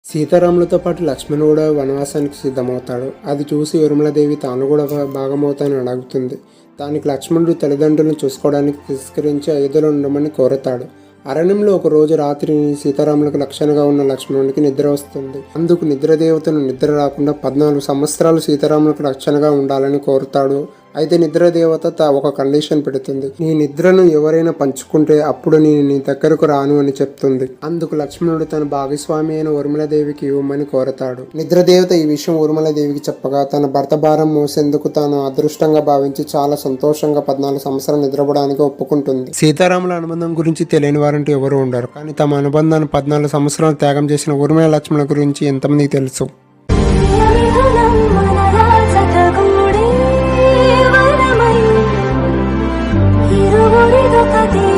సీతారాములతో పాటు లక్ష్మణ్ కూడా వనవాసానికి సిద్ధమవుతాడు. అది చూసి ఊర్మిళాదేవి తాను కూడా భాగమవుతానని అడుగుతుంది. దానికి లక్ష్మణుడు తల్లిదండ్రులను చూసుకోవడానికి తిరస్కరించి అయోధ్యలో ఉండమని కోరతాడు. అరణ్యంలో ఒక రోజు రాత్రి సీతారాములకు రక్షణగా ఉన్న లక్ష్మణుడికి నిద్ర వస్తుంది. అందుకు నిద్రదేవతను నిద్ర రాకుండా 14 సంవత్సరాలు సీతారాములకు రక్షణగా ఉండాలని కోరుతాడు. అయితే నిద్రదేవత ఒక కండిషన్ పెడుతుంది. నీ నిద్రను ఎవరైనా పంచుకుంటే అప్పుడు నేను నీ దగ్గరకు రాను అని చెప్తుంది. అందుకు లక్ష్మణుడు తన భాగస్వామి అయిన ఊర్మిళాదేవికి ఇవ్వమని కోరతాడు. నిద్రదేవత ఈ విషయం ఊర్మిళాదేవికి చెప్పగా తన భర్త భారం మోసేందుకు తాను అదృష్టంగా భావించి చాలా సంతోషంగా 14 సంవత్సరాలు నిద్రపోవడానికి ఒప్పుకుంటుంది. సీతారాముల అనుబంధం గురించి తెలియని వారంటూ ఎవరు ఉండరు. కానీ తమ అనుబంధాన్ని 14 సంవత్సరాలు త్యాగం చేసిన ఊర్మిళ లక్ష్మణుల గురించి ఎంతమందికి తెలుసు? ఇరువురిదో కథే